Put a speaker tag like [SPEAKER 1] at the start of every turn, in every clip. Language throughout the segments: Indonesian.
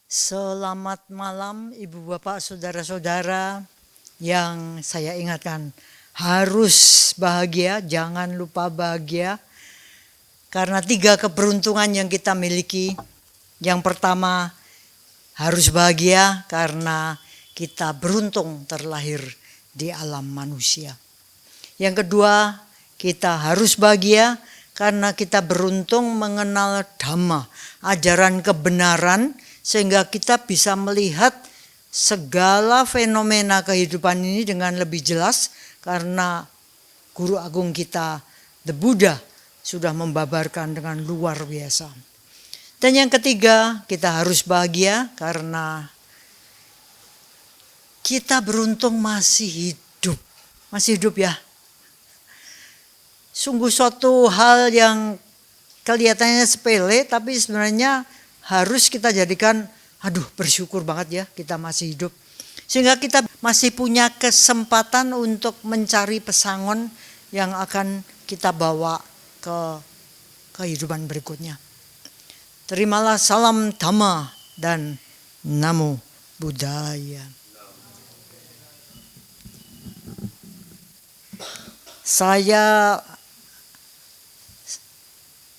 [SPEAKER 1] Selamat malam Ibu Bapak Saudara-saudara yang saya ingatkan, harus bahagia, jangan lupa bahagia. Karena 3 keberuntungan yang kita miliki. Yang pertama, harus bahagia karena kita beruntung terlahir di alam manusia. Yang kedua, kita harus bahagia karena kita beruntung mengenal Dhamma, ajaran kebenaran, sehingga kita bisa melihat segala fenomena kehidupan ini dengan lebih jelas karena Guru Agung kita, The Buddha, sudah membabarkan dengan luar biasa. Dan yang ketiga, kita harus bahagia karena kita beruntung masih hidup. Masih hidup ya. Sungguh suatu hal yang kelihatannya sepele, tapi sebenarnya harus kita jadikan, bersyukur banget ya kita masih hidup. Sehingga kita masih punya kesempatan untuk mencari pesangon yang akan kita bawa ke kehidupan berikutnya. Terimalah salam Dhamma dan Namo Buddhaya. Saya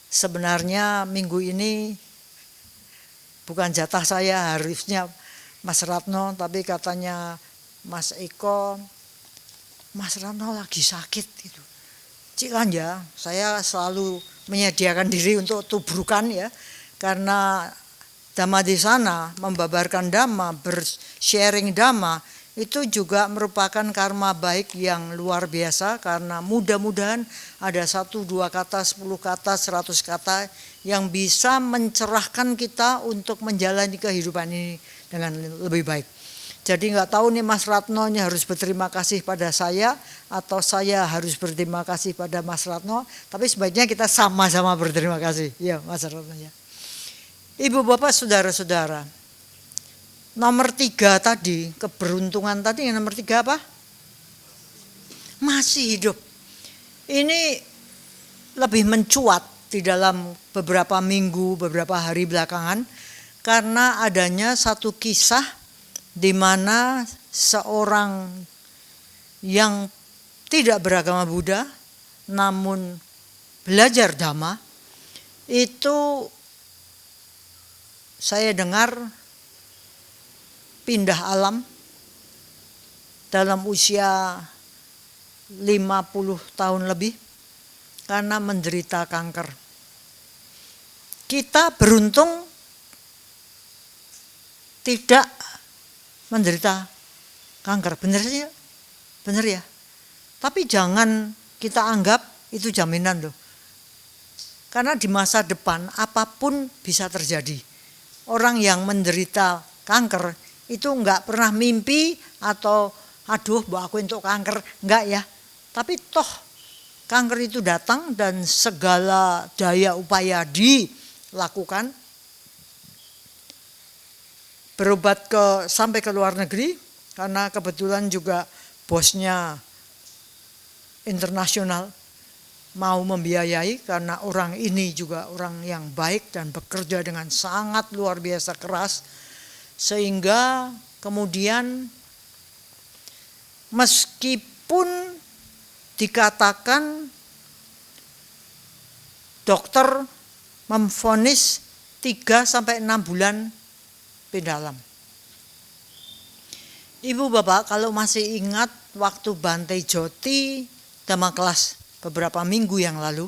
[SPEAKER 1] sebenarnya minggu ini bukan jatah saya, harusnya Mas Ratno, tapi katanya Mas Eko, Mas Ratno lagi sakit gitu. Cikan ya, saya selalu menyediakan diri untuk tubrukan ya, karena Dhamma di sana membabarkan Dhamma, bersharing Dhamma, itu juga merupakan karma baik yang luar biasa, karena mudah-mudahan ada 1, 2 kata, 10 kata, 100 kata yang bisa mencerahkan kita untuk menjalani kehidupan ini dengan lebih baik. Jadi nggak tahu nih Mas Ratno harus berterima kasih pada saya atau saya harus berterima kasih pada Mas Ratno, tapi sebaiknya kita sama-sama berterima kasih. Ya Mas Ratno ya. Ibu Bapak Saudara-saudara, nomor 3 tadi, keberuntungan tadi, yang nomor 3 apa? Masih hidup. Ini lebih mencuat di dalam beberapa minggu, beberapa hari belakangan, karena adanya satu kisah di mana seorang yang tidak beragama Buddha namun belajar Dhamma, itu saya dengar pindah alam dalam usia 50 tahun lebih karena menderita kanker. Kita beruntung tidak menderita kanker, bener ya. Tapi jangan kita anggap itu jaminan loh. Karena di masa depan apapun bisa terjadi. Orang yang menderita kanker itu enggak pernah mimpi atau aku untuk kanker, enggak ya. Tapi toh kanker itu datang dan segala daya upaya dilakukan. Berobat sampai ke luar negeri karena kebetulan juga bosnya internasional mau membiayai, karena orang ini juga orang yang baik dan bekerja dengan sangat luar biasa keras, sehingga kemudian meskipun dikatakan dokter memvonis 3-6 bulan pindah alam. Ibu Bapak kalau masih ingat waktu Bante Joti Dhamma kelas beberapa minggu yang lalu,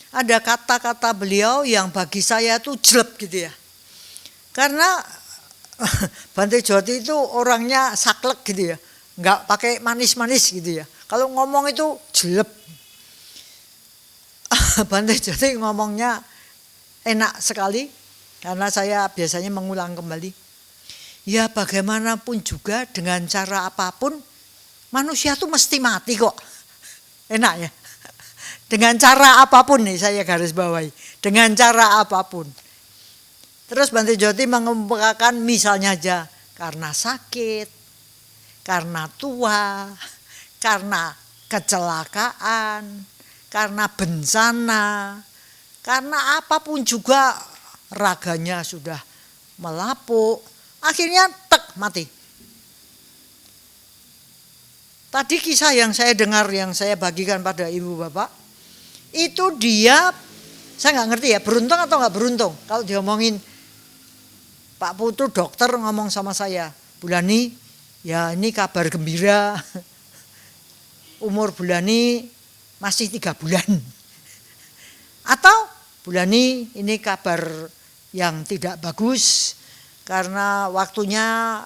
[SPEAKER 1] ada kata-kata beliau yang bagi saya tuh jelek gitu ya. Karena Bante Joti itu orangnya saklek gitu ya, nggak pakai manis-manis gitu ya. Kalau ngomong itu jelek. Bante Joti ngomongnya enak sekali, karena saya biasanya mengulang kembali. Ya bagaimanapun juga dengan cara apapun manusia tuh mesti mati kok. Enak ya. Dengan cara apapun nih saya garis bawahi. Dengan cara apapun. Terus Bante Joti mengemukakan misalnya aja karena sakit, karena tua, karena kecelakaan, karena bencana, karena apapun juga raganya sudah melapuk, Akhirnya tek mati. Tadi kisah yang saya dengar, yang saya bagikan pada ibu bapak, itu dia, saya nggak ngerti ya, beruntung atau nggak beruntung. Kalau diomongin, Pak Putu dokter ngomong sama saya, Bulani, ya ini kabar gembira, umur Bulani masih 3 bulan. Atau Bulani ini kabar yang tidak bagus, karena waktunya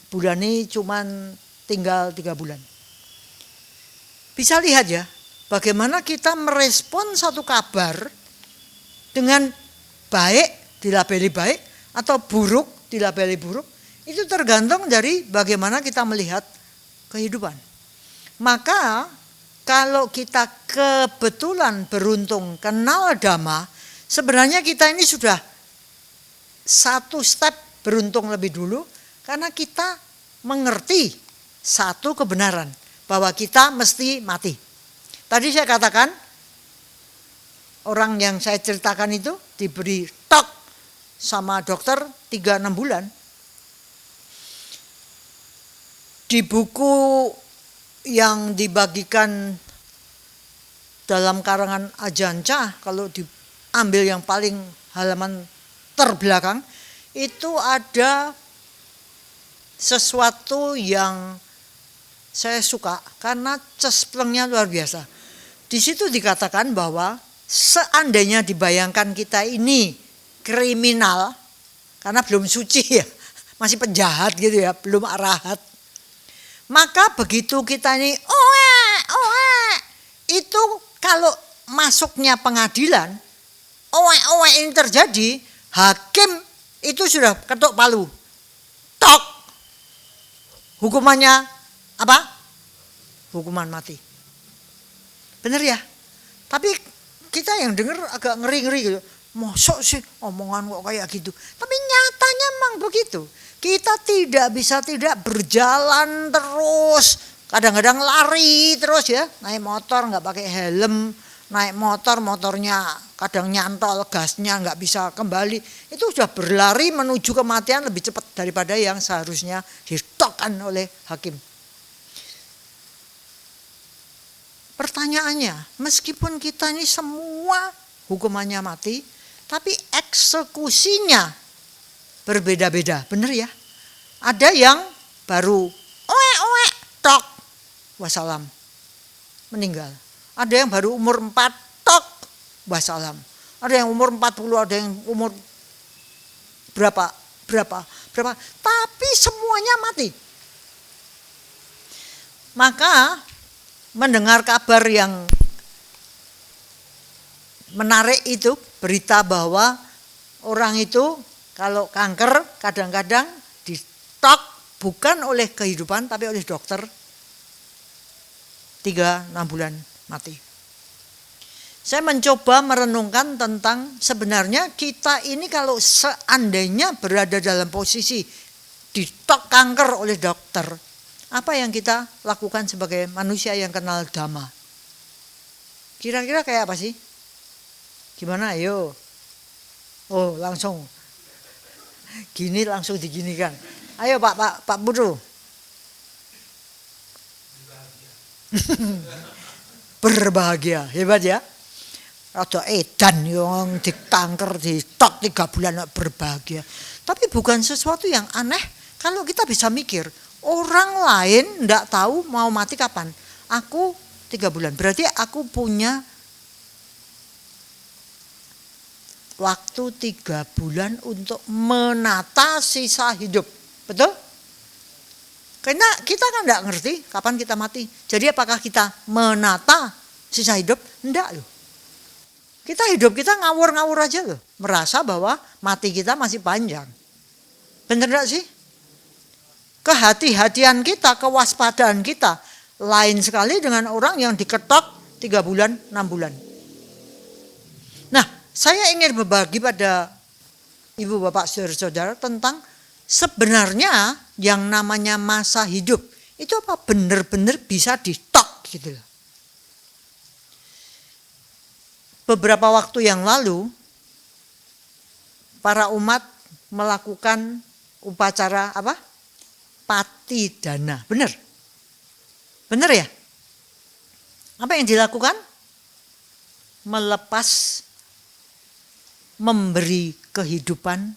[SPEAKER 1] Bulani cuman tinggal 3 bulan. Bisa lihat ya, bagaimana kita merespon satu kabar dengan baik, dilabeli baik, atau buruk, dilabeli buruk. Itu tergantung dari bagaimana kita melihat kehidupan. Maka kalau kita kebetulan beruntung kenal Dhamma, sebenarnya kita ini sudah satu step beruntung lebih dulu, karena kita mengerti satu kebenaran, bahwa kita mesti mati. Tadi saya katakan, orang yang saya ceritakan itu diberi tok sama dokter 3-6 bulan. Di buku yang dibagikan dalam karangan Ajahn Chah, kalau diambil yang paling halaman terbelakang, itu ada sesuatu yang saya suka karena cesplengnya luar biasa. Di situ dikatakan bahwa seandainya dibayangkan kita ini kriminal, karena belum suci ya, masih penjahat gitu ya, belum arahat. Maka begitu kita ini itu kalau masuknya pengadilan, ini terjadi, hakim itu sudah ketuk palu, tok, hukumannya apa? Hukuman mati. Bener ya? Tapi kita yang dengar agak ngeri-ngeri gitu. Mosok sih omongan kok kayak gitu. Tapi nyatanya memang begitu. Kita tidak bisa tidak berjalan terus. Kadang-kadang lari terus ya. Naik motor nggak pakai helm. Naik motornya kadang nyantol, gasnya nggak bisa kembali. Itu sudah berlari menuju kematian lebih cepat daripada yang seharusnya ditokkan oleh hakim. Pertanyaannya, meskipun kita ini semua hukumannya mati, tapi eksekusinya berbeda-beda, benar ya? Ada yang baru tok, wassalam, meninggal. Ada yang baru umur 4, tok, wassalam. Ada yang umur 40, ada yang umur berapa, tapi semuanya mati. Maka mendengar kabar yang menarik itu, berita bahwa orang itu kalau kanker kadang-kadang ditok bukan oleh kehidupan tapi oleh dokter, 3-6 bulan mati. Saya mencoba merenungkan tentang sebenarnya kita ini kalau seandainya berada dalam posisi ditok kanker oleh dokter, apa yang kita lakukan sebagai manusia yang kenal Dhamma? Kira-kira kayak apa sih? Gimana ayo? Oh langsung. Gini langsung diginikan. Ayo Pak Putu. Berbahagia, hebat ya. Rada edan yang dikanker, ditok 3 bulan berbahagia. Tapi bukan sesuatu yang aneh kalau kita bisa mikir. Orang lain enggak tahu mau mati kapan. Aku 3 bulan. Berarti aku punya waktu 3 bulan untuk menata sisa hidup. Betul? Karena kita kan enggak ngerti kapan kita mati. Jadi apakah kita menata sisa hidup? Enggak loh. Kita hidup kita ngawur-ngawur aja loh. Merasa bahwa mati kita masih panjang. Bener enggak sih? Kehati-hatian kita, kewaspadaan kita lain sekali dengan orang yang diketok 3 bulan, 6 bulan. Nah, saya ingin berbagi pada ibu bapak saudara-saudara tentang sebenarnya yang namanya masa hidup itu apa benar-benar bisa ditok gitu loh. Beberapa waktu yang lalu para umat melakukan upacara apa? Patidana. Benar? Benar ya? Apa yang dilakukan? Melepas, memberi kehidupan,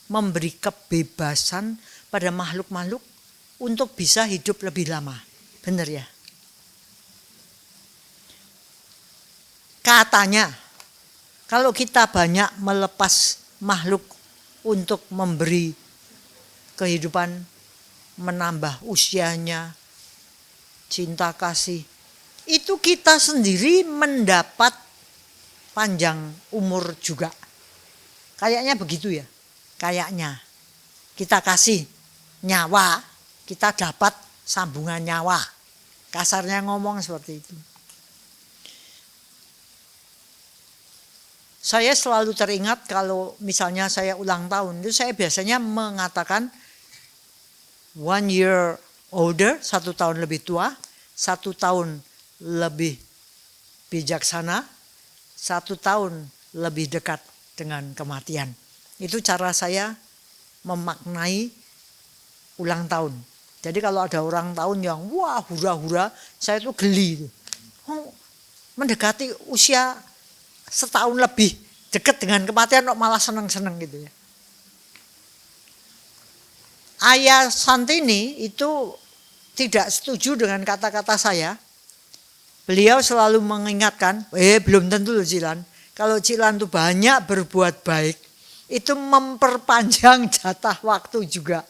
[SPEAKER 1] memberi kebebasan pada makhluk-makhluk untuk bisa hidup lebih lama. Benar ya? Katanya, kalau kita banyak melepas makhluk untuk memberi kehidupan, menambah usianya, cinta kasih, itu kita sendiri mendapat panjang umur juga. Kayaknya begitu ya. Kayaknya kita kasih nyawa, kita dapat sambungan nyawa. Kasarnya ngomong seperti itu. Saya selalu teringat kalau misalnya saya ulang tahun, itu saya biasanya mengatakan 1 year older, 1 tahun lebih tua, 1 tahun lebih bijaksana, 1 tahun lebih dekat dengan kematian. Itu cara saya memaknai ulang tahun. Jadi kalau ada ulang tahun yang wah hura-hura, saya tuh geli. Oh, mendekati usia setahun lebih dekat dengan kematian kok malah seneng-seneng gitu ya. Ayah Santini itu tidak setuju dengan kata-kata saya. Beliau selalu mengingatkan, belum tentu loh Cilan. Kalau Cilan tuh banyak berbuat baik, itu memperpanjang jatah waktu juga.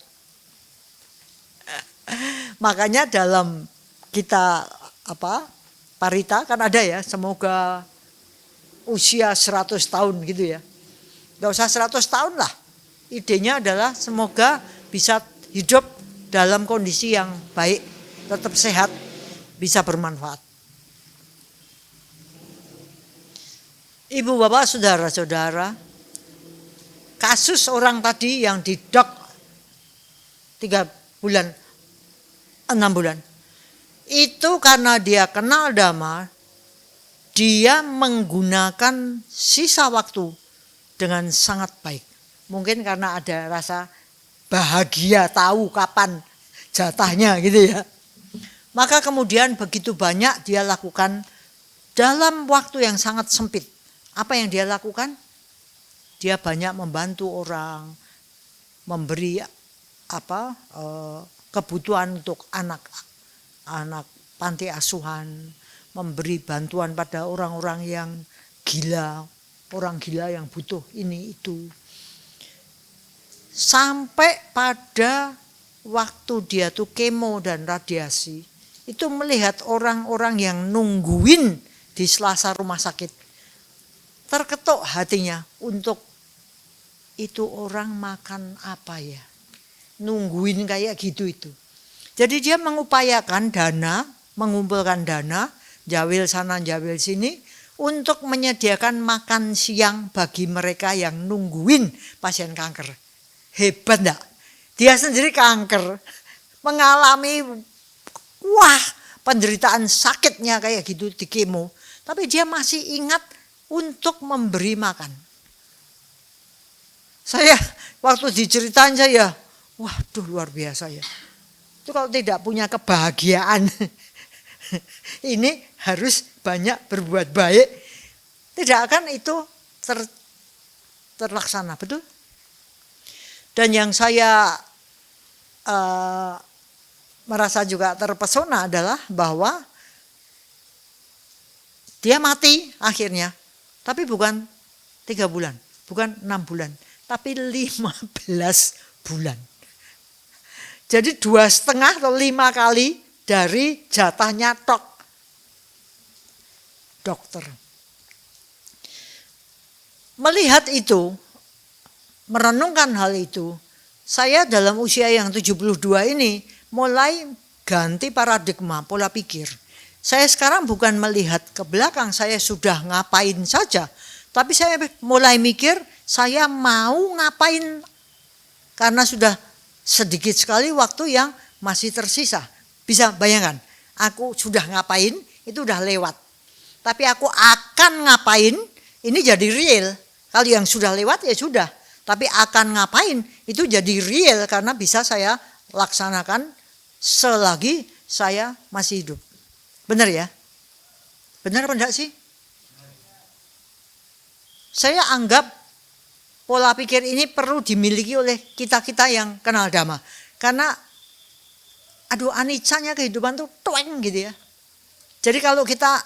[SPEAKER 1] Makanya dalam kita parita kan ada ya, semoga usia 100 tahun gitu ya. Gak usah 100 tahun lah. Idenya adalah semoga bisa hidup dalam kondisi yang baik, tetap sehat, bisa bermanfaat. Ibu bapak saudara-saudara, kasus orang tadi yang didok 3 bulan, 6 bulan, itu karena dia kenal Dhamma, dia menggunakan sisa waktu dengan sangat baik. Mungkin karena ada rasa bahagia tahu kapan jatahnya gitu ya. Maka kemudian begitu banyak dia lakukan dalam waktu yang sangat sempit. Apa yang dia lakukan? Dia banyak membantu orang, memberi kebutuhan untuk anak-anak panti asuhan, memberi bantuan pada orang-orang yang gila, orang gila yang butuh ini itu. Sampai pada waktu dia tuh kemo dan radiasi, itu melihat orang-orang yang nungguin di selasa rumah sakit. Terketuk hatinya untuk itu orang makan apa ya. Nungguin kayak gitu itu. Jadi dia mengupayakan dana, mengumpulkan dana, jawil sana jawil sini, untuk menyediakan makan siang bagi mereka yang nungguin pasien kanker. Hebat enggak? Dia sendiri kanker, mengalami penderitaan sakitnya kayak gitu di kemo. Tapi dia masih ingat untuk memberi makan. Saya waktu diceritain saya, waduh luar biasa ya. Itu kalau tidak punya kebahagiaan, ini harus banyak berbuat baik, tidak akan itu terlaksana, betul? Dan yang saya merasa juga terpesona adalah bahwa dia mati akhirnya, tapi bukan 3 bulan, bukan 6 bulan, tapi 15 bulan. Jadi 2,5 atau 5 kali dari jatahnya dokter. Melihat itu, merenungkan hal itu, saya dalam usia yang 72 ini mulai ganti paradigma, pola pikir. Saya sekarang bukan melihat ke belakang, saya sudah ngapain saja. Tapi saya mulai mikir, saya mau ngapain. Karena sudah sedikit sekali waktu yang masih tersisa. Bisa bayangkan, aku sudah ngapain, itu udah lewat. Tapi aku akan ngapain, ini jadi real. Kalau yang sudah lewat ya sudah. Tapi akan ngapain itu jadi real karena bisa saya laksanakan selagi saya masih hidup. Benar ya? Benar apa enggak sih? Saya anggap pola pikir ini perlu dimiliki oleh kita-kita yang kenal dhamma. Karena aduh anicanya kehidupan tuh tueng gitu ya. Jadi kalau kita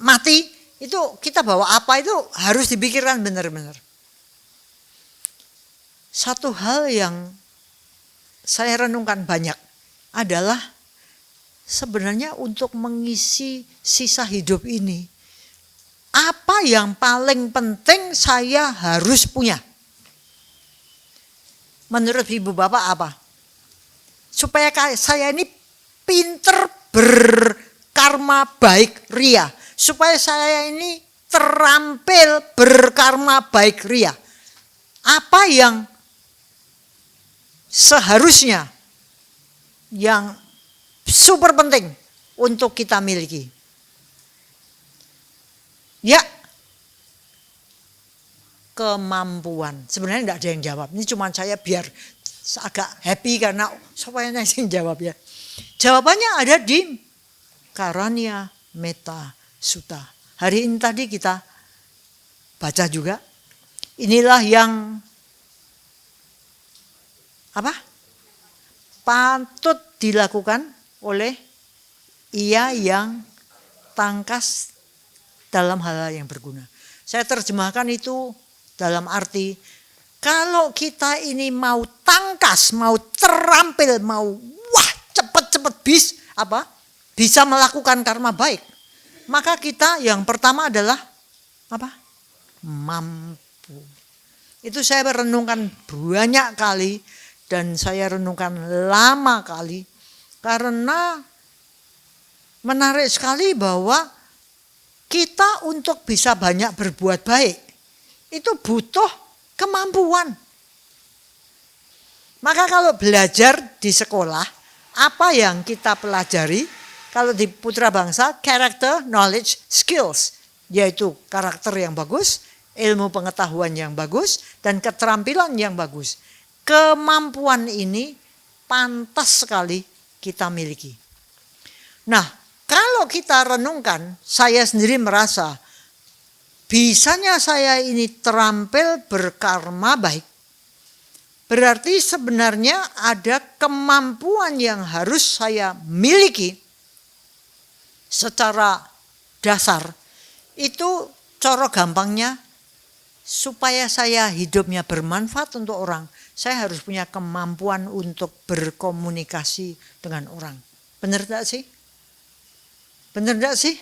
[SPEAKER 1] mati itu kita bawa apa itu harus dipikirkan benar-benar. Satu hal yang saya renungkan banyak adalah sebenarnya untuk mengisi sisa hidup ini, apa yang paling penting saya harus punya? Menurut ibu bapak apa? Supaya saya ini pinter berkarma baik ria. Supaya saya ini terampil berkarma baik ria. Apa yang seharusnya yang super penting untuk kita miliki? Ya, kemampuan. Sebenarnya tidak ada yang jawab. Ini cuma saya biar agak happy karena supaya saya yang jawab ya. Jawabannya ada di Karania Metta Sutta. Hari ini tadi kita baca juga. Inilah yang apa? Patut dilakukan oleh ia yang tangkas dalam hal yang berguna. Saya terjemahkan itu dalam arti kalau kita ini mau tangkas, mau terampil, mau cepet-cepet bisa melakukan karma baik, maka kita yang pertama adalah apa? Mampu. Itu saya renungkan banyak kali dan saya renungkan lama kali karena menarik sekali bahwa kita untuk bisa banyak berbuat baik itu butuh kemampuan. Maka kalau belajar di sekolah, apa yang kita pelajari? Kalau di Putra Bangsa, character, knowledge, skills. Yaitu karakter yang bagus, ilmu pengetahuan yang bagus, dan keterampilan yang bagus. Kemampuan ini pantas sekali kita miliki. Nah, kalau kita renungkan, saya sendiri merasa bisanya saya ini terampil berkarma baik. Berarti sebenarnya ada kemampuan yang harus saya miliki secara dasar. Itu cara gampangnya supaya saya hidupnya bermanfaat untuk orang. Saya harus punya kemampuan untuk berkomunikasi dengan orang. Benar tidak sih? Benar tidak sih?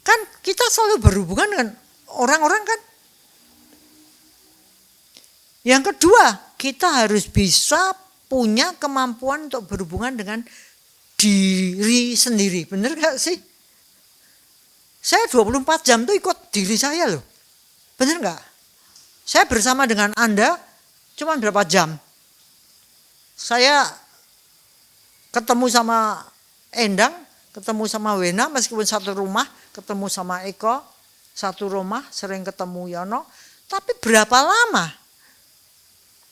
[SPEAKER 1] Kan kita selalu berhubungan dengan orang-orang kan. Yang kedua, kita harus bisa punya kemampuan untuk berhubungan dengan diri sendiri. Benar gak sih? Saya 24 jam tuh ikut diri saya loh. Benar gak? Saya bersama dengan Anda cuma berapa jam. Saya ketemu sama Endang, ketemu sama Wena meskipun satu rumah, ketemu sama Eko satu rumah, sering ketemu Yono. Tapi berapa lama?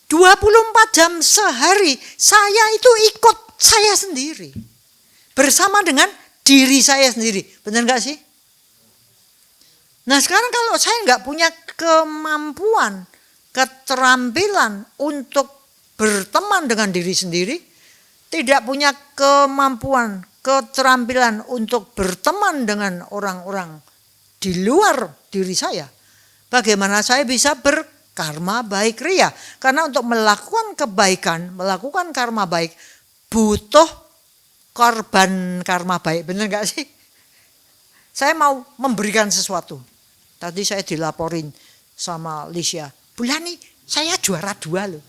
[SPEAKER 1] 24 jam sehari saya itu ikut saya sendiri. Bersama dengan diri saya sendiri. Benar gak sih? Nah sekarang kalau saya nggak punya kemampuan, keterampilan untuk berteman dengan diri sendiri, tidak punya kemampuan, keterampilan untuk berteman dengan orang-orang di luar diri saya, bagaimana saya bisa berkarma baik ria? Karena untuk melakukan kebaikan, melakukan karma baik, butuh korban karma baik. Benar nggak sih? Saya mau memberikan sesuatu. Tadi saya dilaporin sama Lisha, Bulani saya juara 2 loh.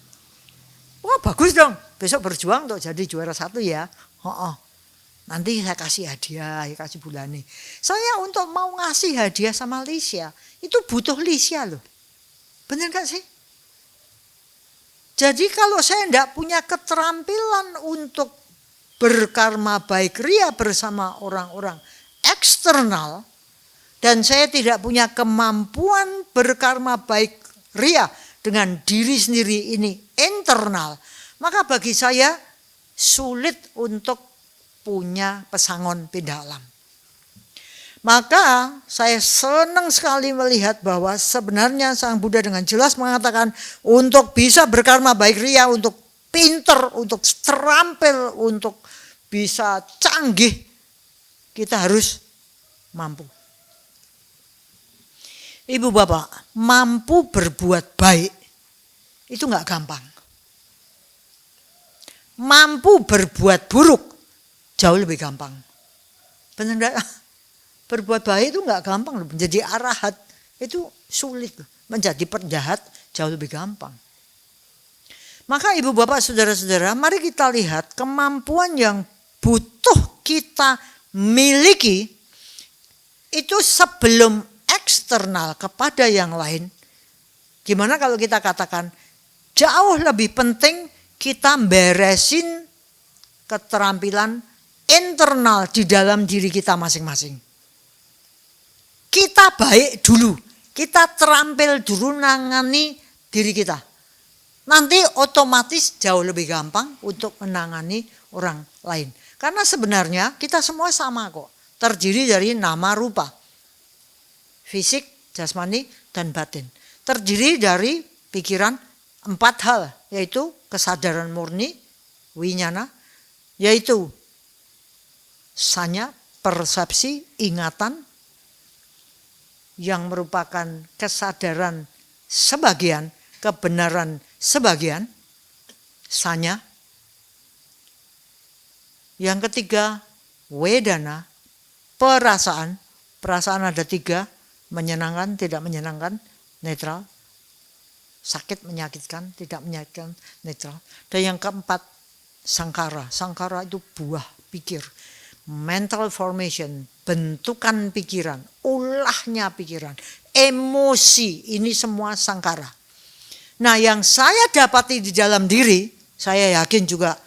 [SPEAKER 1] Wah bagus dong, besok berjuang untuk jadi juara 1 ya. Nanti saya kasih hadiah, kasih Bulani. Saya untuk mau ngasih hadiah sama Lisha, itu butuh Lisha loh. Benar gak sih? Jadi kalau saya tidak punya keterampilan untuk berkarma baik ria bersama orang-orang eksternal, dan saya tidak punya kemampuan berkarma baik ria dengan diri sendiri ini internal, maka bagi saya sulit untuk punya pesangon pindah alam. Maka saya senang sekali melihat bahwa sebenarnya Sang Buddha dengan jelas mengatakan untuk bisa berkarma baik ria, untuk pinter, untuk terampil, untuk bisa canggih, kita harus mampu. Ibu bapak, mampu berbuat baik itu gak gampang. Mampu berbuat buruk jauh lebih gampang. Benar enggak? Berbuat baik itu gak gampang loh. Menjadi arahat itu sulit loh. Menjadi penjahat jauh lebih gampang. Maka ibu bapak saudara-saudara, mari kita lihat kemampuan yang butuh kita miliki itu sebelum eksternal kepada yang lain. Gimana kalau kita katakan jauh lebih penting kita beresin keterampilan internal di dalam diri kita masing-masing. Kita baik dulu, kita terampil dulu nangani diri kita. Nanti otomatis jauh lebih gampang untuk menangani orang lain. Karena sebenarnya kita semua sama kok. Terdiri dari nama rupa. Fisik, jasmani, dan batin. Terdiri dari pikiran 4 hal. Yaitu kesadaran murni, winyana. Yaitu sanya, persepsi, ingatan. Yang merupakan kesadaran sebagian, kebenaran sebagian, sanya. Yang ketiga, wedana, perasaan. Perasaan ada 3, menyenangkan, tidak menyenangkan, netral. Sakit, menyakitkan, tidak menyakitkan, netral. Dan yang keempat, sangkara. Sangkara itu buah pikir. Mental formation, bentukan pikiran, ulahnya pikiran, emosi, ini semua sangkara. Nah, yang saya dapati di dalam diri, saya yakin juga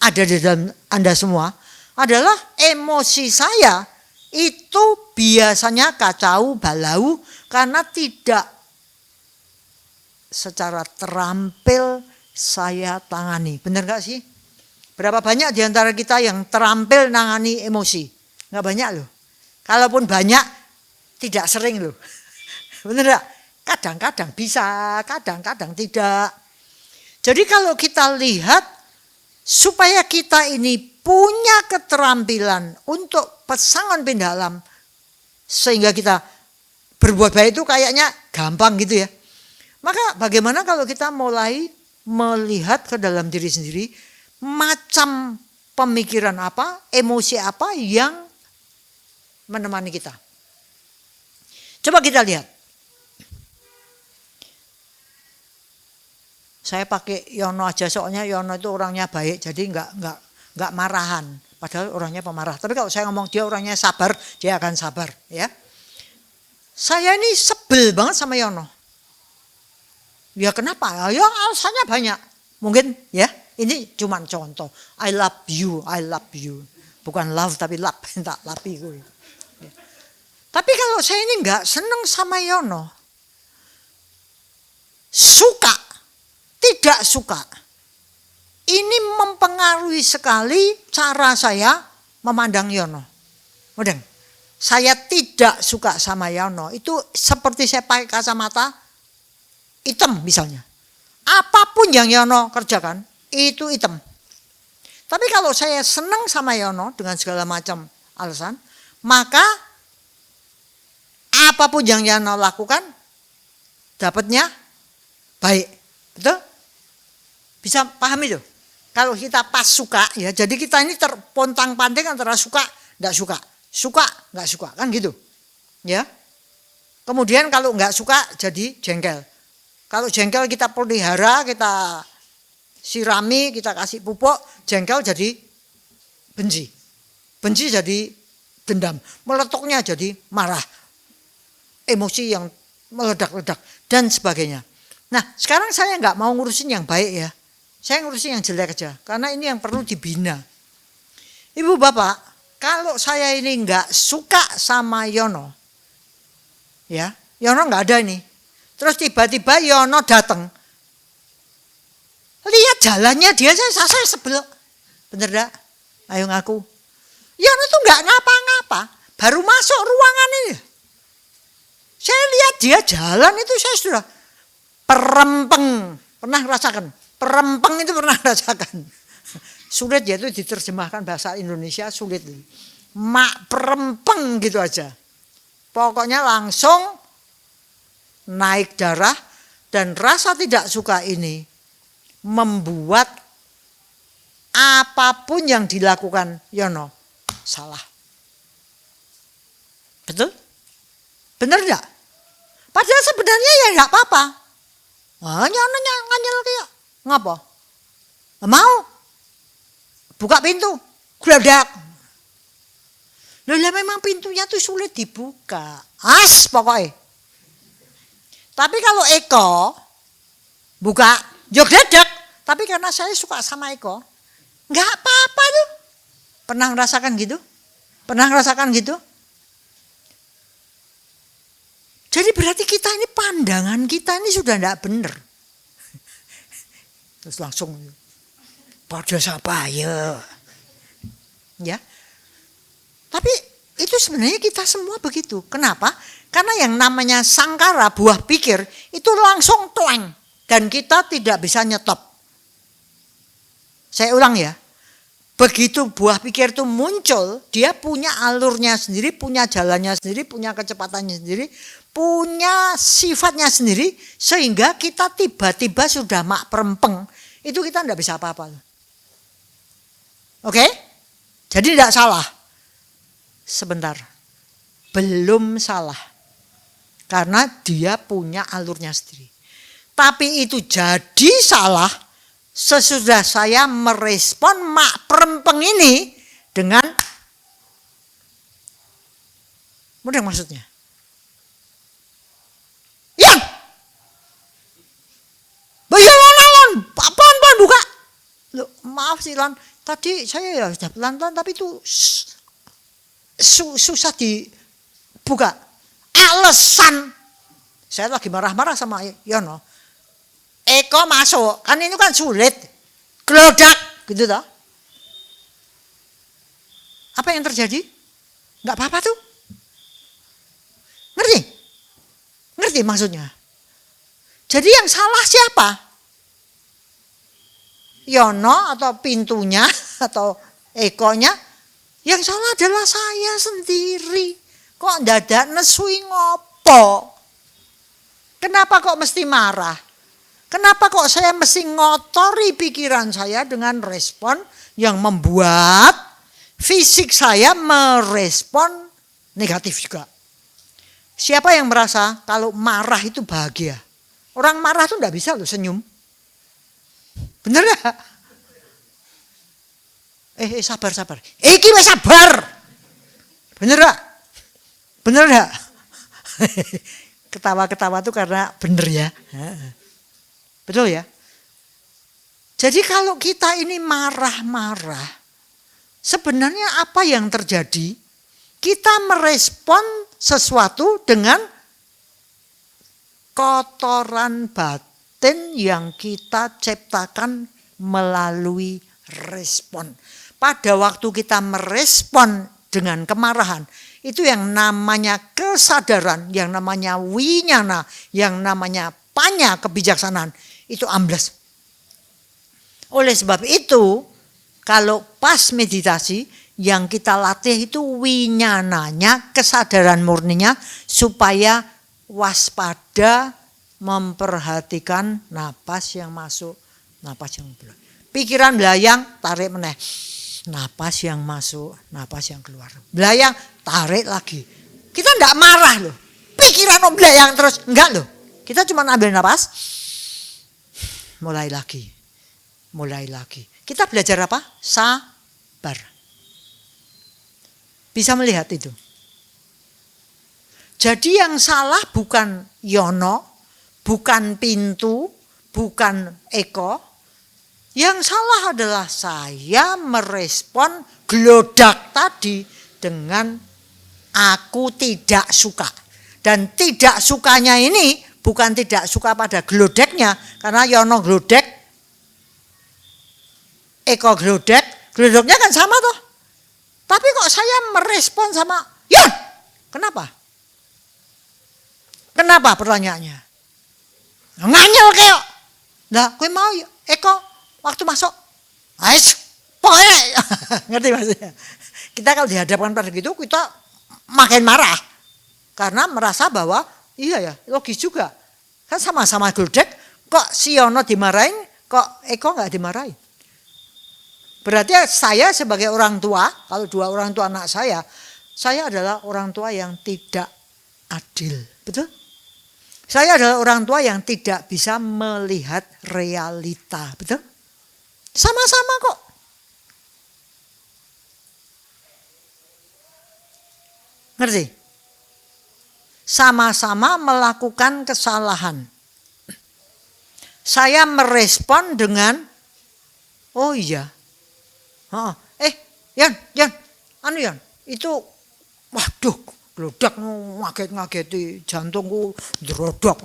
[SPEAKER 1] ada di dalam Anda semua, adalah emosi saya itu biasanya kacau balau karena tidak secara terampil saya tangani. Benar gak sih? Berapa banyak di antara kita yang terampil nangani emosi? Nggak banyak loh. Kalaupun banyak, tidak sering loh. Bener gak? Kadang-kadang bisa, kadang-kadang tidak. Jadi kalau kita lihat, supaya kita ini punya keterampilan untuk pesangon pindah alam, sehingga kita berbuat baik itu kayaknya gampang gitu ya. Maka bagaimana kalau kita mulai melihat ke dalam diri sendiri, macam pemikiran apa, emosi apa yang menemani kita. Coba kita lihat. Saya pakai Yono aja, soalnya Yono itu orangnya baik, jadi nggak marahan. Padahal orangnya pemarah. Tapi kalau saya ngomong dia orangnya sabar, dia akan sabar, ya. Saya ini sebel banget sama Yono. Ya kenapa? Ya alasannya banyak. Mungkin ya. Ini cuma contoh. I love you, I love you. Bukan love tapi love, tak lapi gue. Tapi kalau saya ini nggak seneng sama Yono, suka, tidak suka, ini mempengaruhi sekali cara saya memandang Yono. Udah, saya tidak suka sama Yono. Itu seperti saya pakai kacamata hitam misalnya. Apapun yang Yono kerjakan, itu hitam. Tapi kalau saya senang sama Yono dengan segala macam alasan, maka apapun yang Yono lakukan dapatnya baik. Betul? Bisa pahami tuh? Kalau kita pas suka ya, jadi kita ini terpontang-panting antara suka, enggak suka. Suka, enggak suka, kan gitu. Ya. Kemudian kalau enggak suka jadi jengkel. Kalau jengkel kita pelihara, kita sirami, kita kasih pupuk, jengkel jadi benci. Benci jadi dendam. Meletoknya jadi marah. Emosi yang meledak-ledak dan sebagainya. Nah, sekarang saya nggak mau ngurusin yang baik ya. Saya ngurusin yang jelek aja. Karena ini yang perlu dibina. Ibu bapak, kalau saya ini nggak suka sama Yono, ya, Yono nggak ada ini. Terus tiba-tiba Yono datang. Lihat jalannya dia, saya sebel. Bener dak? Ayo ngaku. Yono tuh nggak ngapa-ngapa, baru masuk ruangan ini. Saya lihat dia jalan itu saya sudah perempeng. Pernah rasakan? Perempeng itu pernah rasakan. Sulit ya itu diterjemahkan bahasa Indonesia, sulit. Mak perempeng gitu aja. Pokoknya langsung naik darah dan rasa tidak suka ini membuat apapun yang dilakukan Yono salah. Betul? Benar enggak? Padahal sebenarnya ya enggak apa-apa. Yono nganyel kayak ngapa? Mau buka pintu, geledak. Loh memang pintunya tuh sulit dibuka. Pokoknya. Tapi kalau Eko buka, yo gledek. Tapi karena saya suka sama Eko, nggak apa-apa tuh. Pernah ngerasakan gitu? Pernah ngerasakan gitu? Jadi berarti kita ini pandangan kita ini sudah nggak benar. Terus langsung pada siapa ya? Tapi itu sebenarnya kita semua begitu. Kenapa? Karena yang namanya sangkara, buah pikir, itu langsung tuang. Dan kita tidak bisa nyetop. Saya ulang ya. Begitu buah pikir itu muncul, dia punya alurnya sendiri, punya jalannya sendiri, punya kecepatannya sendiri, punya sifatnya sendiri, sehingga kita tiba-tiba sudah mak perempeng. Itu kita tidak bisa apa-apa. Oke? Jadi tidak salah. Sebentar. Belum salah. Karena dia punya alurnya sendiri. Tapi itu jadi salah sesudah saya merespon mak perempeng ini dengan mudah maksudnya. Ya. Bayaran, pelan-pelan buka. Loh, maaf sih Lan, tadi saya ya sudah pelan-pelan tapi itu susah dibuka. Alasan saya lagi marah-marah sama Yono. Eko masuk, kan ini kan sulit. Gelodak gitu toh. Apa yang terjadi? Enggak apa-apa tuh. Ngerti? Ngerti maksudnya? Jadi yang salah siapa? Yono atau pintunya atau Ekonya? Yang salah adalah saya sendiri. Kok dadak nesui ngopo? Kenapa kok mesti marah? Kenapa kok saya mesti ngotori pikiran saya dengan respon yang membuat fisik saya merespon negatif juga? Siapa yang merasa kalau marah itu bahagia? Orang marah itu enggak bisa loh senyum. Bener gak? Sabar. Iki wis sabar. Bener gak? Bener gak? Ketawa-ketawa tuh karena bener ya. Betul ya? Jadi kalau kita ini marah-marah, sebenarnya apa yang terjadi? Kita merespon sesuatu dengan kotoran batin yang kita ciptakan melalui respon. Pada waktu kita merespon dengan kemarahan, itu yang namanya kesadaran, yang namanya winyana, yang namanya panya kebijaksanaan, itu ambles. Oleh sebab itu, kalau pas meditasi, yang kita latih itu winyananya, kesadaran murninya, supaya waspada memperhatikan napas yang masuk, napas yang keluar. Pikiran belayang, tarik meneh. Napas yang masuk, napas yang keluar. Belayang, tarik lagi. Kita enggak marah loh. Pikiran belayang terus, enggak loh. Kita cuma ambil napas, mulai lagi. Kita belajar apa? Sabar. Bisa melihat itu. Jadi yang salah bukan Yono, bukan pintu, bukan Eko. Yang salah adalah saya merespon gelodak tadi dengan aku tidak suka. Dan tidak sukanya ini bukan tidak suka pada glodeknya, karena Yono glodek, Eko glodek, glodoknya kan sama toh. Tapi kok saya merespon sama, ya kenapa? Kenapa pertanyaannya? Nganyel keok. Nah, kowe mau Eko waktu masuk, ais, pokoknya, ngerti maksudnya? Kita kalau dihadapkan pada gitu, kita makin marah. Karena merasa bahwa, iya ya, logis juga. Kan sama-sama glodek, kok si Yono dimarahin, kok Eko nggak dimarahin? Berarti saya sebagai orang tua, kalau dua orang tua anak saya adalah orang tua yang tidak adil. Betul? Saya adalah orang tua yang tidak bisa melihat realita. Betul? Sama-sama kok. Ngerti? Sama-sama melakukan kesalahan. Saya merespon dengan, oh iya. Yan, Yan, itu, waduh, glodak ngaget-ngageti jantungku drodok.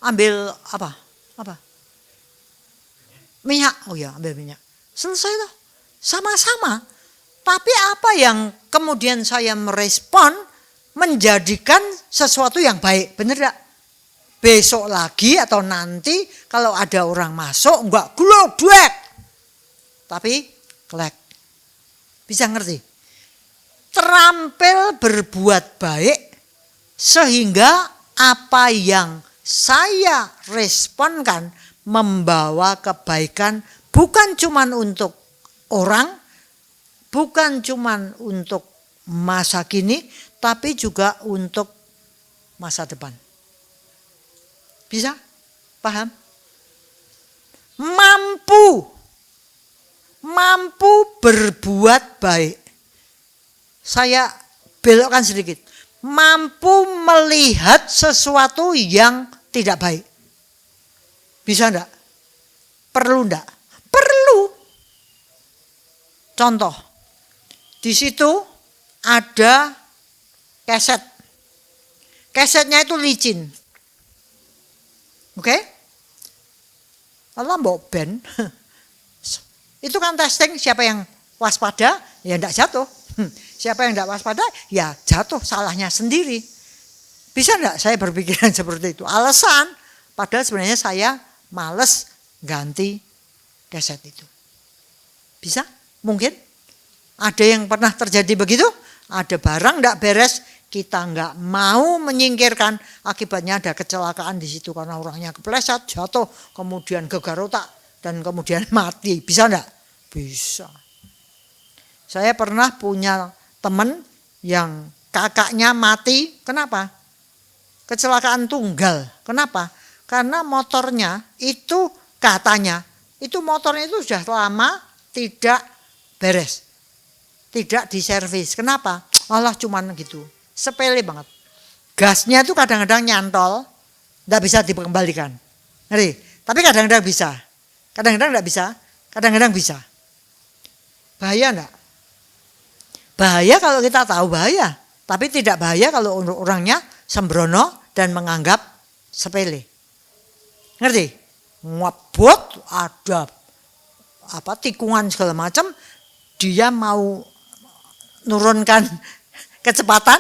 [SPEAKER 1] Ambil apa? Minyak. Oh ya, ambil minyak. Selesai toh. Sama-sama. Tapi apa yang kemudian saya merespon menjadikan sesuatu yang baik, bener enggak? Besok lagi atau nanti kalau ada orang masuk enggak glodek. Tapi klek. Bisa ngerti? Terampil berbuat baik sehingga apa yang saya responkan membawa kebaikan bukan cuma untuk orang, bukan cuma untuk masa kini, tapi juga untuk masa depan. Bisa? Paham? Mampu berbuat baik. Saya belokkan sedikit. Mampu melihat sesuatu yang tidak baik. Bisa enggak? Perlu enggak? Perlu. Contoh. Di situ ada keset. Kesetnya itu licin. Oke? Allah mbok ben. Itu kan testing, siapa yang waspada ya enggak jatuh. Siapa yang enggak waspada ya jatuh, salahnya sendiri. Bisa enggak saya berpikiran seperti itu? Alasan padahal sebenarnya saya males ganti keset itu. Bisa? Mungkin? Ada yang pernah terjadi begitu? Ada barang enggak beres, kita enggak mau menyingkirkan, akibatnya ada kecelakaan di situ karena orangnya kepleset, jatuh, kemudian gegar otak dan kemudian mati. Bisa enggak? Bisa. Saya pernah punya teman yang kakaknya mati. Kenapa? Kecelakaan tunggal. Kenapa? Karena motornya itu katanya, itu motornya itu sudah lama tidak beres. Tidak diservis. Kenapa? Allah cuman gitu. Sepele banget. Gasnya itu kadang-kadang nyantol, enggak bisa dikembalikan. Ngerti? Tapi kadang-kadang bisa. Kadang-kadang enggak bisa, kadang-kadang bisa. Bahaya enggak? Bahaya kalau kita tahu bahaya, tapi tidak bahaya kalau orangnya sembrono dan menganggap sepele. Ngerti? Ngabot, ada tikungan segala macam, dia mau nurunkan kecepatan,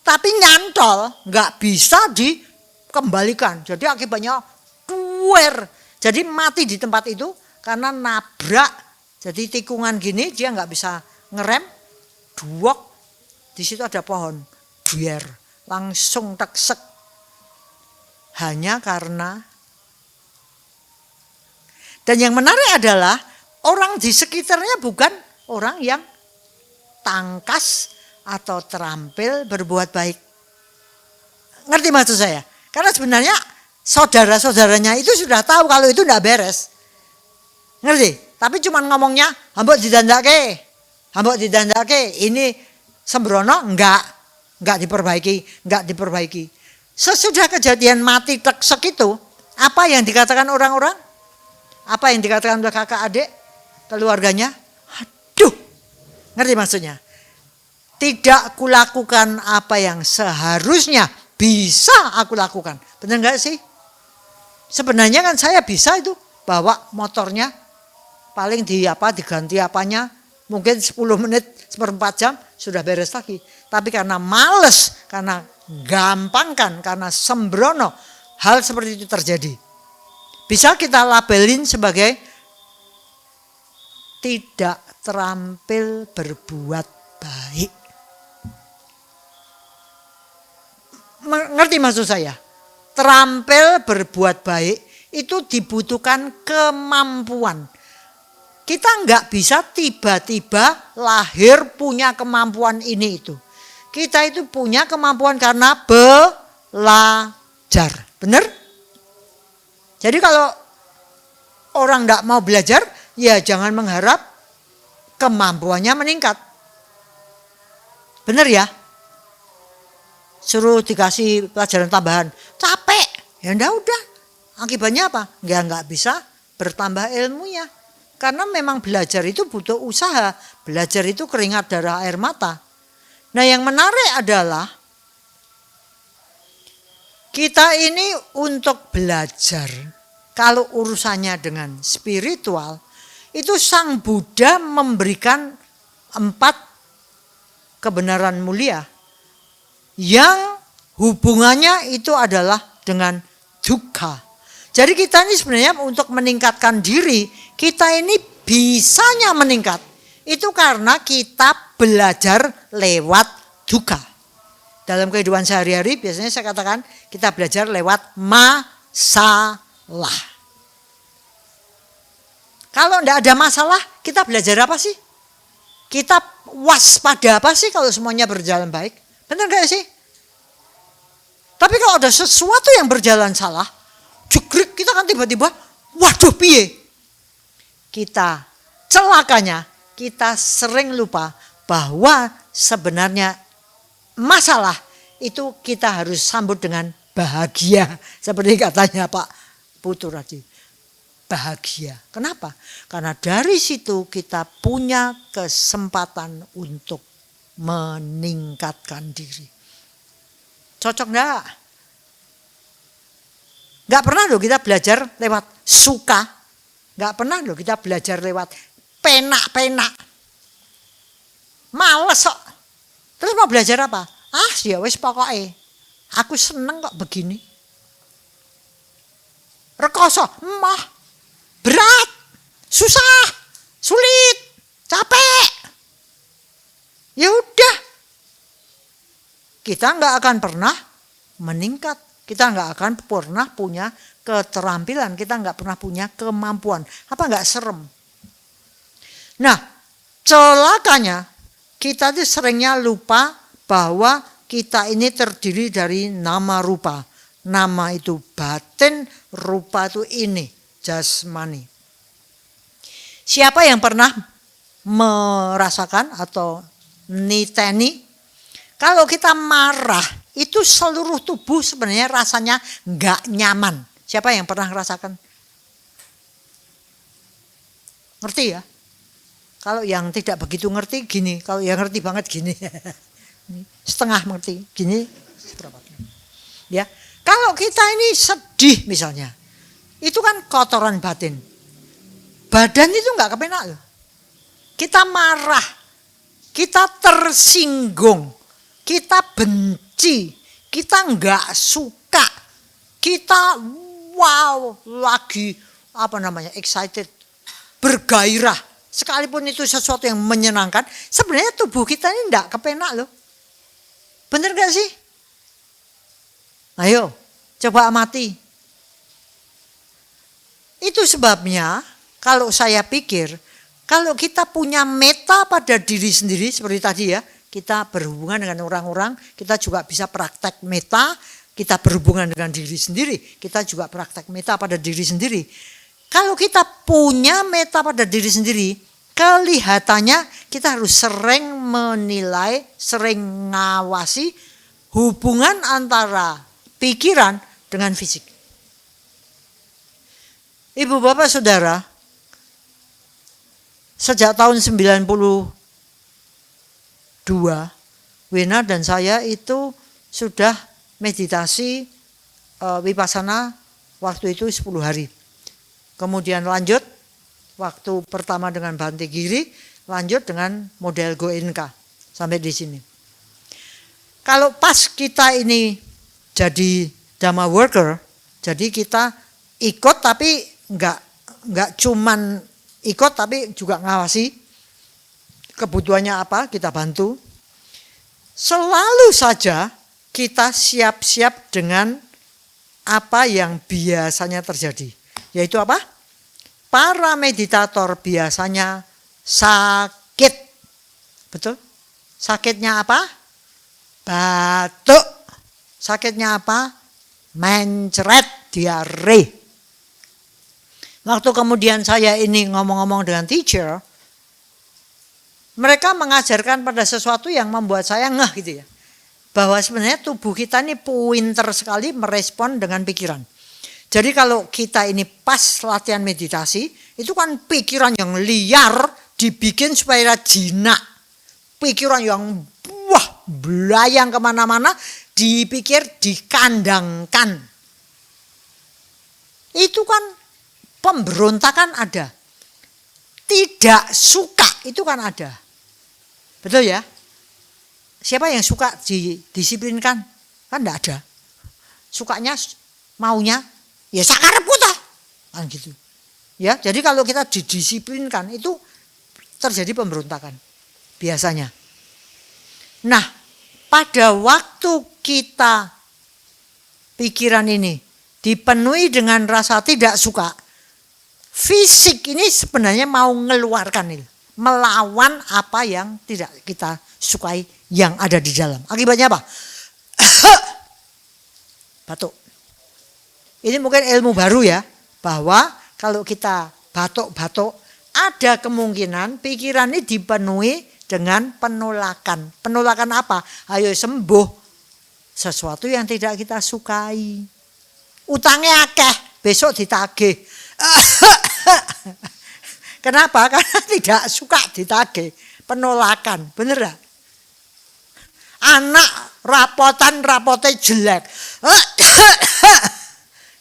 [SPEAKER 1] tapi nyantol, nggak bisa dikembalikan. Jadi akibatnya duer, jadi mati di tempat itu karena nabrak. Jadi tikungan gini dia nggak bisa ngerem, duok, di situ ada pohon, duer, langsung teksek. Hanya karena. Dan yang menarik adalah orang di sekitarnya bukan orang yang tangkas atau terampil berbuat baik. Ngerti maksud saya? Karena sebenarnya saudara-saudaranya itu sudah tahu kalau itu enggak beres. Ngerti? Tapi cuma ngomongnya, hambok didandake, ini sembrono enggak diperbaiki. Sesudah kejadian mati teksek itu, apa yang dikatakan orang-orang? Apa yang dikatakan oleh kakak adik, keluarganya? Aduh, ngerti maksudnya? Tidak kulakukan apa yang seharusnya bisa aku lakukan. Benar nggak sih? Sebenarnya kan saya bisa itu bawa motornya paling diganti apanya mungkin 10 menit seperempat jam sudah beres lagi. Tapi karena males, karena gampangkan, karena sembrono hal seperti itu terjadi. Bisa kita labelin sebagai tidak terampil berbuat baik. Ngerti maksud saya? Terampil berbuat baik itu dibutuhkan kemampuan. Kita nggak bisa tiba-tiba lahir punya kemampuan ini itu. Kita itu punya kemampuan karena belajar. Benar? Jadi kalau orang nggak mau belajar, ya jangan mengharap kemampuannya meningkat. Benar ya? Suruh dikasih pelajaran tambahan, capek, ya udah. Akibatnya apa? Nggak bisa bertambah ilmunya. Karena memang belajar itu butuh usaha, belajar itu keringat darah air mata. Nah yang menarik adalah kita ini untuk belajar, kalau urusannya dengan spiritual, itu Sang Buddha memberikan 4 kebenaran mulia. Yang hubungannya itu adalah dengan dukkha. Jadi kita ini sebenarnya untuk meningkatkan diri, kita ini bisanya meningkat. Itu karena kita belajar lewat dukkha. Dalam kehidupan sehari-hari biasanya saya katakan kita belajar lewat masalah. Kalau tidak ada masalah, kita belajar apa sih? Kita waspada apa sih kalau semuanya berjalan baik? Benar gak sih? Tapi kalau ada sesuatu yang berjalan salah, jegrik kita kan tiba-tiba, waduh piye? Kita celakanya, kita sering lupa bahwa sebenarnya masalah itu kita harus sambut dengan bahagia. Seperti katanya Pak Putu tadi. Bahagia. Kenapa? Karena dari situ kita punya kesempatan untuk meningkatkan diri. Cocok enggak? Enggak pernah loh kita belajar lewat suka. Enggak pernah loh kita belajar lewat penak-penak. Males kok. Terus mau belajar apa? Ya wis pokoknya. Aku seneng kok begini. Rekoso, berat, susah, sulit, capek. Ya udah, kita nggak akan pernah meningkat, kita nggak akan pernah punya keterampilan, kita nggak pernah punya kemampuan. Apa nggak serem? Nah, celakanya kita tuh seringnya lupa bahwa kita ini terdiri dari nama rupa. Nama itu batin, rupa itu ini, jasmani. Siapa yang pernah merasakan atau niteni, kalau kita marah itu seluruh tubuh sebenarnya rasanya nggak nyaman. Siapa yang pernah merasakan? Ngerti ya? Kalau yang tidak begitu ngerti gini, kalau yang ngerti banget gini, setengah ngerti gini, ya. Kalau kita ini sedih misalnya, itu kan kotoran batin. Badan itu nggak kepenak loh. Kita marah, kita tersinggung, kita benci, kita nggak suka, kita lagi excited, bergairah, sekalipun itu sesuatu yang menyenangkan, sebenarnya tubuh kita ini nggak kepenak loh. Bener nggak sih? Ayo, coba amati. Itu sebabnya kalau saya pikir, kalau kita punya meta pada diri sendiri seperti tadi ya, kita berhubungan dengan orang-orang, kita juga bisa praktek meta, kita berhubungan dengan diri sendiri, kita juga praktek meta pada diri sendiri. Kalau kita punya meta pada diri sendiri, kelihatannya kita harus sering menilai, sering ngawasi hubungan antara pikiran dengan fisik. Ibu bapak saudara, sejak tahun 92, Wena dan saya itu sudah meditasi Vipassana waktu itu 10 hari. Kemudian lanjut waktu pertama dengan Bhante Giri, lanjut dengan model Goenka sampai di sini. Kalau pas kita ini jadi Dhamma worker, jadi kita ikut tapi nggak cuman ikut tapi juga ngawasi kebutuhannya apa, kita bantu. Selalu saja kita siap-siap dengan apa yang biasanya terjadi. Yaitu apa? Para meditator biasanya sakit. Betul? Sakitnya apa? Batuk. Sakitnya apa? Mencret, diare. Waktu kemudian saya ini ngomong-ngomong dengan teacher, mereka mengajarkan pada sesuatu yang membuat saya ngeh gitu ya. Bahwa sebenarnya tubuh kita ini pinter sekali merespon dengan pikiran. Jadi kalau kita ini pas latihan meditasi, itu kan pikiran yang liar dibikin supaya jinak. Pikiran yang belayang kemana-mana dipikir dikandangkan. Itu kan pemberontakan ada. Tidak suka itu kan ada. Betul ya? Siapa yang suka didisiplinkan? Kan enggak ada. Sukanya, maunya, ya sakarepku toh. Kan gitu. Ya, jadi kalau kita didisiplinkan itu terjadi pemberontakan biasanya. Nah, pada waktu kita pikiran ini dipenuhi dengan rasa tidak suka, fisik ini sebenarnya mau mengeluarkan ini, melawan apa yang tidak kita sukai yang ada di dalam. Akibatnya apa? Batuk. Ini mungkin ilmu baru ya, bahwa kalau kita batuk-batuk ada kemungkinan pikiran ini dipenuhi dengan penolakan. Penolakan apa? Ayo sembuh sesuatu yang tidak kita sukai. Utangnya akeh, besok ditagih. Kenapa? Karena tidak suka ditagih. Penolakan, bener gak? Anak rapotnya jelek.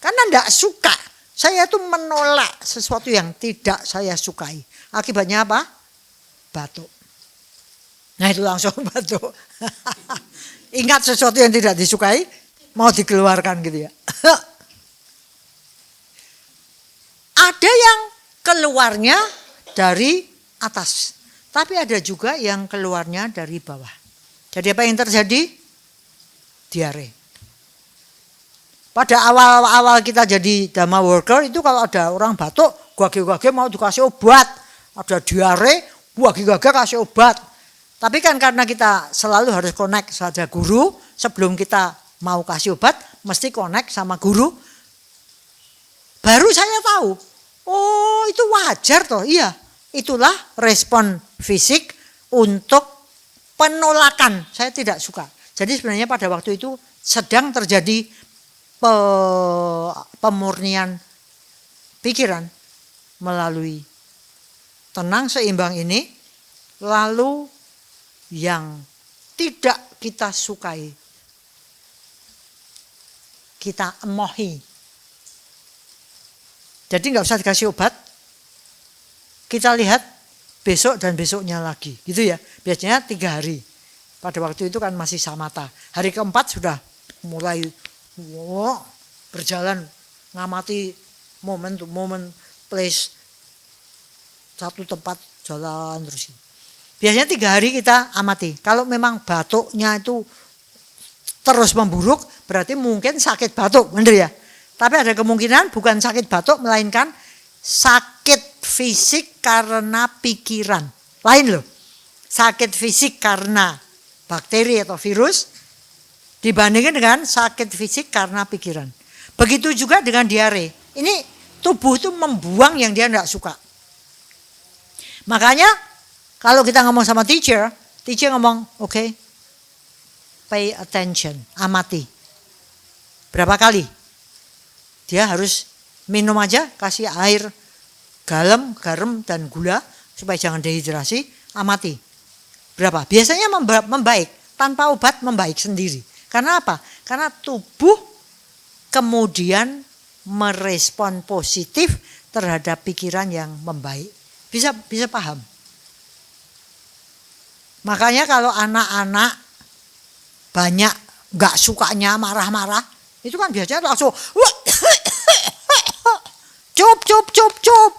[SPEAKER 1] Karena tidak suka. Saya itu menolak sesuatu yang tidak saya sukai. Akibatnya apa? Batuk. Nah itu langsung batuk. Ingat sesuatu yang tidak disukai, mau dikeluarkan gitu ya. Ada yang keluarnya dari atas, tapi ada juga yang keluarnya dari bawah. Jadi apa yang terjadi? Diare. Pada awal-awal kita jadi Dhamma worker itu kalau ada orang batuk, gage-gage mau dikasih obat. Ada diare, gage-gage kasih obat. Tapi kan karena kita selalu harus connect sama guru, sebelum kita mau kasih obat, mesti connect sama guru. Baru saya tahu, oh itu wajar toh, iya. Itulah respon fisik untuk penolakan, saya tidak suka. Jadi sebenarnya pada waktu itu sedang terjadi pemurnian pikiran melalui tenang seimbang ini, lalu yang tidak kita sukai kita emohi. Jadi nggak usah dikasih obat, kita lihat besok dan besoknya lagi, gitu ya. Biasanya 3 hari. Pada waktu itu kan masih samatha. Hari keempat sudah mulai berjalan, ngamati moment to moment, place, satu tempat jalan terus. Biasanya 3 hari kita amati. Kalau memang batuknya itu terus memburuk, berarti mungkin sakit batuk, bener ya. Tapi ada kemungkinan bukan sakit batuk, melainkan sakit fisik karena pikiran. Lain loh. Sakit fisik karena bakteri atau virus dibandingkan dengan sakit fisik karena pikiran. Begitu juga dengan diare. Ini tubuh itu membuang yang dia tidak suka. Makanya kalau kita ngomong sama teacher ngomong, oke, pay attention, amati. Berapa kali? Dia harus minum aja, kasih air, garam, dan gula, supaya jangan dehidrasi, amati. Berapa? Biasanya membaik, tanpa obat membaik sendiri. Karena apa? Karena tubuh kemudian merespon positif terhadap pikiran yang membaik. Bisa paham? Makanya kalau anak-anak banyak nggak sukanya marah-marah, itu kan biasanya langsung cup.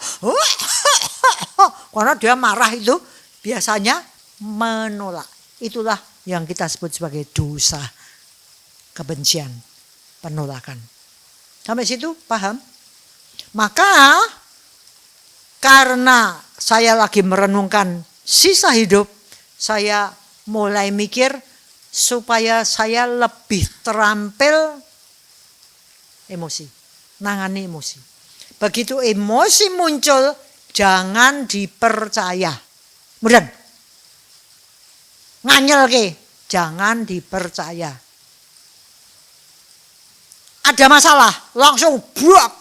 [SPEAKER 1] Karena dia marah itu biasanya menolak. Itulah yang kita sebut sebagai dosa kebencian, penolakan. Sampai situ paham? Maka karena saya lagi merenungkan sisa hidup, saya mulai mikir supaya saya lebih terampil emosi, nangani emosi. Begitu emosi muncul, jangan dipercaya. Kemudian nganyel ke, jangan dipercaya. Ada masalah, langsung buak.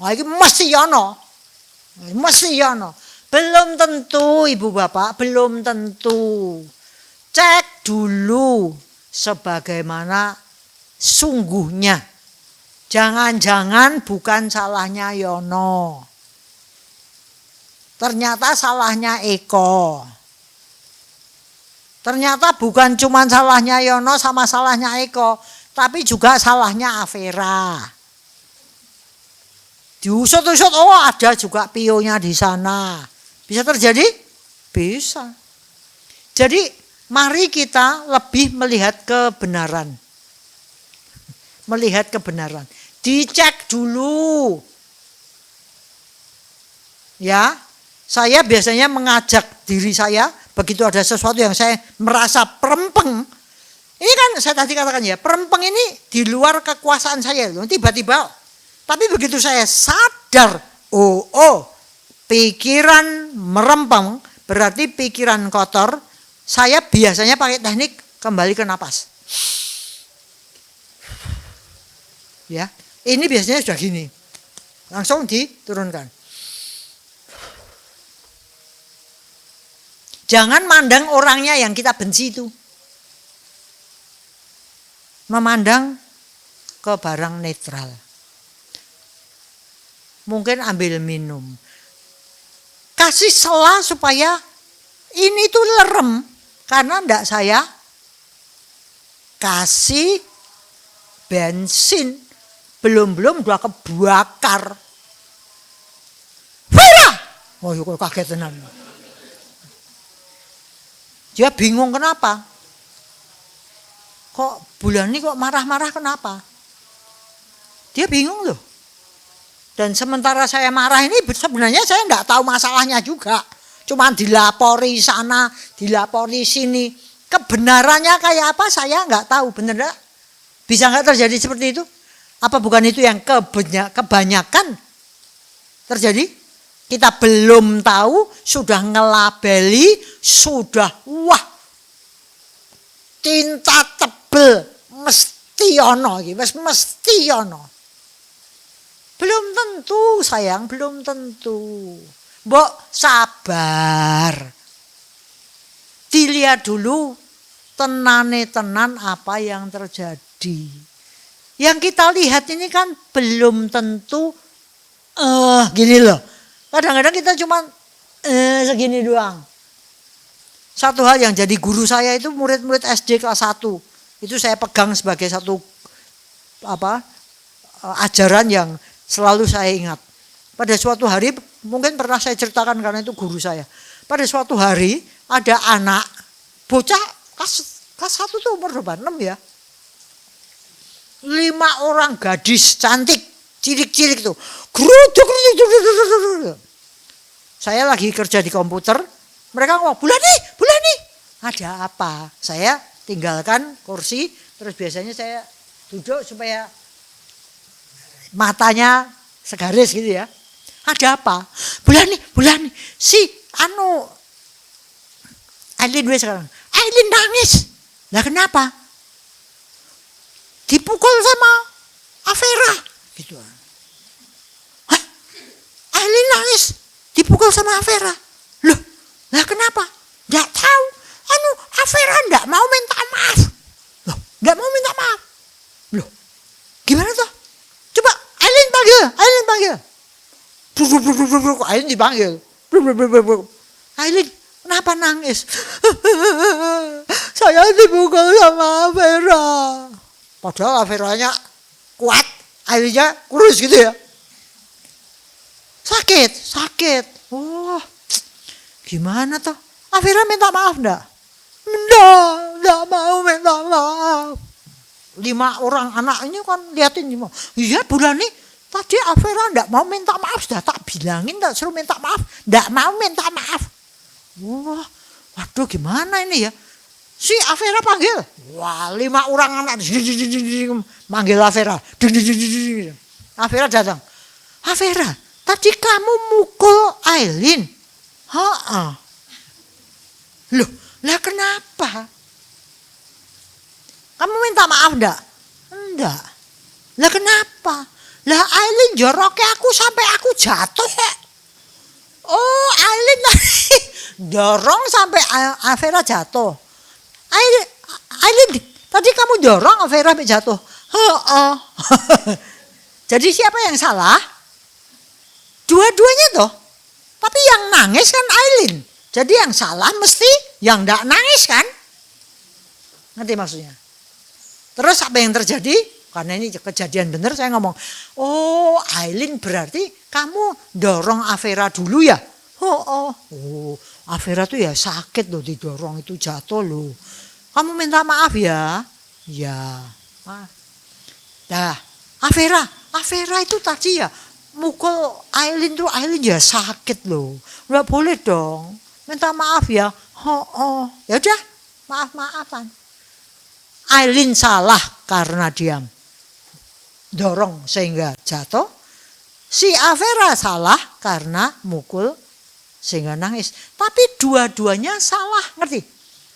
[SPEAKER 1] Wah, ini mesti yono. Belum tentu Ibu Bapak, belum tentu. Cek dulu sebagaimana sungguhnya. Jangan-jangan bukan salahnya Yono. Ternyata salahnya Eko. Ternyata bukan cuma salahnya Yono sama salahnya Eko, tapi juga salahnya Avera. Diusut-usut, oh ada juga pionya di sana. Bisa terjadi? Bisa. Jadi mari kita lebih melihat kebenaran. Melihat kebenaran. Dicek dulu. Ya, saya biasanya mengajak diri saya, begitu ada sesuatu yang saya merasa perempeng. Ini kan saya tadi katakan ya, perempeng ini di luar kekuasaan saya. Tiba-tiba. Tapi begitu saya sadar, pikiran merempeng, berarti pikiran kotor, saya biasanya pakai teknik kembali ke napas. Ya, ini biasanya sudah gini. Langsung diturunkan. Jangan mandang orangnya yang kita benci itu. Memandang ke barang netral. Mungkin ambil minum. Kasih sela supaya ini tuh lerem. Karena enggak saya kasih bensin. Belum udah kebakar. Vera! Oh kok kaget tenan. Dia bingung kenapa. Kok bulan ini kok marah-marah kenapa? Dia bingung loh. Dan sementara saya marah ini sebenarnya saya enggak tahu masalahnya juga. Cuma dilapori sana, dilapori sini. Kebenarannya kayak apa saya enggak tahu. Bener enggak? Bisa enggak terjadi seperti itu? Apa bukan itu yang kebanyakan terjadi? Kita belum tahu, sudah ngelabeli, sudah wah tinta tebel mesti ono, mesti ono. Belum tentu sayang, belum tentu. Mbok sabar. Dilihat dulu tenan apa yang terjadi. Yang kita lihat ini kan belum tentu gini loh. Kadang-kadang kita cuma segini doang. Satu hal yang jadi guru saya itu murid-murid SD kelas 1. Itu saya pegang sebagai satu ajaran yang selalu saya ingat. Pada suatu hari, mungkin pernah saya ceritakan karena itu guru saya. Pada suatu hari ada anak bocah kelas 1 itu umur berapa? 6 ya. 5 orang gadis cantik, cilik-cilik tuh. Geruduk. Saya lagi kerja di komputer, mereka ngomong, Bulani, ada apa? Saya tinggalkan kursi, terus biasanya saya duduk supaya matanya segaris gitu ya. Ada apa? Bulani, si Aileen sekarang. Aileen nangis. Lah kenapa? Dipukul sama Avera gitu. Hah? Aileen nangis dipukul sama Avera. Loh, lah kenapa? Enggak tahu. Avera enggak mau minta maaf. Loh, enggak mau minta maaf. Loh, gimana tuh? panggil. Ailin dipanggil. Ailin, kenapa nangis? Saya dipukul sama Afera. Padahal Aferanya kuat, Ailinnya kurus gitu ya. Sakit. Wah, gimana toh? Afera minta maaf enggak? Enggak mau minta maaf. 5 orang anaknya kan liatin, iya Bulani tadi Afera enggak mau minta maaf, sudah tak bilangin enggak suruh minta maaf, enggak mau minta maaf. Wah, waduh gimana ini ya? Si Afera panggil, wah 5 orang anak manggil Afera. Afera datang. Afera, tadi kamu mukul Ailin. Loh, lah kenapa? Kamu minta maaf enggak? Enggak. Lah kenapa? Lah Ailin joroknya aku sampai aku jatuh ya. Oh, Ailin dorong sampai Afera jatuh. Ailin, tadi kamu dorong Afera sampai jatuh. Jadi siapa yang salah? Dua-duanya toh. Tapi yang nangis kan Ailin. Jadi yang salah mesti yang enggak nangis kan? Ngerti maksudnya? Terus apa yang terjadi? Karena ini kejadian benar saya ngomong. Oh, Ailin berarti kamu dorong Afera dulu ya? Oh, Afera tuh ya sakit loh didorong itu jatuh loh. Kamu minta maaf ya? Ya. Dah, Afera itu tadi ya mukul Ailin tuh, Ailin ya sakit loh. Enggak boleh dong. Minta maaf ya. Ya udah, maaf-maafan. Ailin salah karena dia dorong sehingga jatuh. Si Afera salah karena mukul sehingga nangis. Tapi dua-duanya salah, ngerti?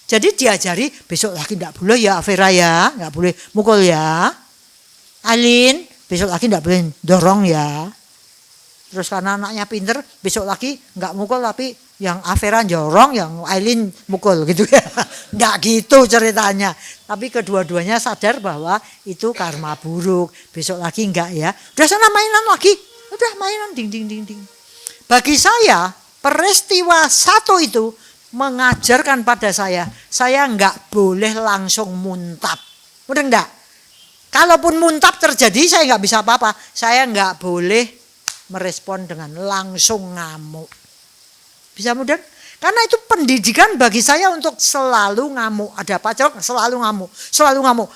[SPEAKER 1] Jadi diajari besok lagi enggak boleh ya Afera ya, enggak boleh mukul ya. Ailin, besok lagi enggak boleh dorong ya. Terus karena anaknya pinter, besok lagi enggak mukul tapi yang Afera dorong, yang Ailin mukul gitu ya. Enggak gitu ceritanya. Tapi kedua-duanya sadar bahwa itu karma buruk. Besok lagi enggak ya. Udah sana mainan lagi. Udah mainan ding. Bagi saya peristiwa satu itu mengajarkan pada saya enggak boleh langsung muntap. Udah enggak? Kalaupun muntap terjadi saya enggak bisa apa-apa. Saya enggak boleh merespon dengan langsung ngamuk. Bisa mudah? Karena itu pendidikan bagi saya untuk selalu ngamuk. Ada pacok selalu ngamuk.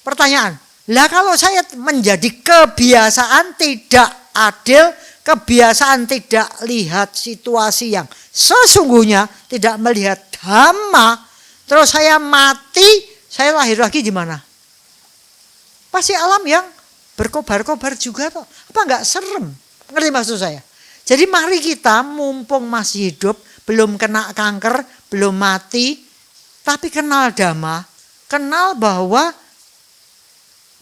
[SPEAKER 1] Pertanyaan, lah kalau saya menjadi kebiasaan tidak adil, kebiasaan tidak lihat situasi yang sesungguhnya, tidak melihat dhamma, terus saya mati, saya lahir lagi di mana? Pasti alam yang berkobar-kobar juga toh. Apa enggak serem? Ngerti maksud saya? Jadi mari kita mumpung masih hidup, belum kena kanker, belum mati, tapi kenal dhamma, kenal bahwa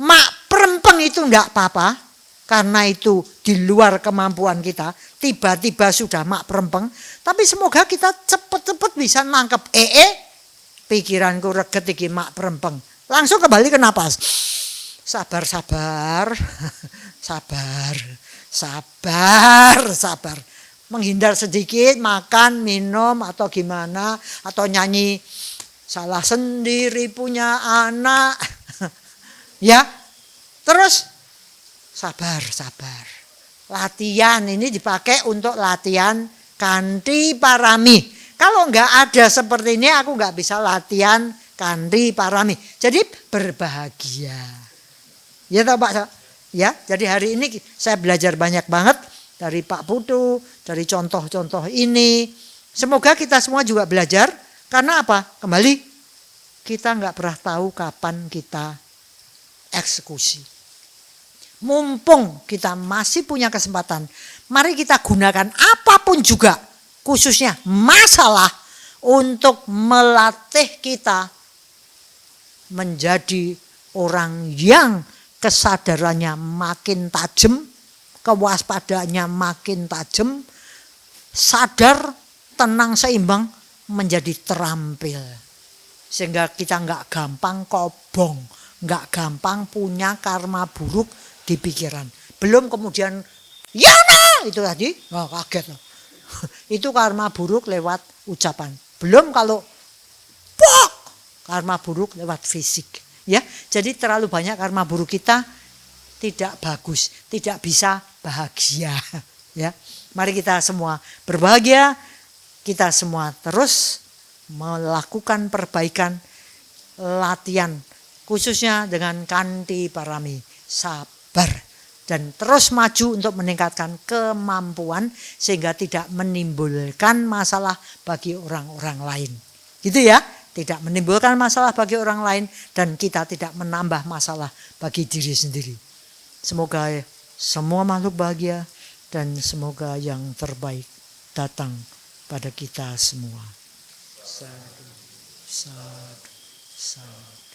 [SPEAKER 1] mak perempeng itu enggak apa-apa, karena itu di luar kemampuan kita, tiba-tiba sudah mak perempeng, tapi semoga kita cepet-cepet bisa nangkep pikiranku reget iki mak perempeng. Langsung kembali ke napas. Sabar. Menghindar sedikit, makan, minum atau gimana, atau nyanyi salah sendiri punya anak. Ya. Terus sabar. Latihan ini dipakai untuk latihan kanthi parami. Kalau enggak ada seperti ini aku enggak bisa latihan kanthi parami. Jadi berbahagia. Ya toh Pak? Ya, jadi hari ini saya belajar banyak banget dari Pak Putu, dari contoh-contoh ini. Semoga kita semua juga belajar. Karena apa? Kembali, kita nggak pernah tahu kapan kita eksekusi. Mumpung kita masih punya kesempatan, mari kita gunakan apapun juga, khususnya masalah, untuk melatih kita menjadi orang yang kesadarannya makin tajam, kewaspadaannya makin tajam, sadar, tenang, seimbang, menjadi terampil. Sehingga kita nggak gampang kobong, nggak gampang punya karma buruk di pikiran. Belum kemudian Ya nah, itu tadi, oh, kaget. Itu karma buruk lewat ucapan. Belum kalau pok, karma buruk lewat fisik. Ya, jadi terlalu banyak karma buruk kita tidak bagus, tidak bisa bahagia. Ya, mari kita semua berbahagia. Kita semua terus melakukan perbaikan, latihan, khususnya dengan kanti parami, sabar, dan terus maju untuk meningkatkan kemampuan sehingga tidak menimbulkan masalah bagi orang-orang lain. Gitu ya, tidak menimbulkan masalah bagi orang lain dan kita tidak menambah masalah bagi diri sendiri. Semoga semua makhluk bahagia dan semoga yang terbaik datang pada kita semua. Sadu, sadu, sadu.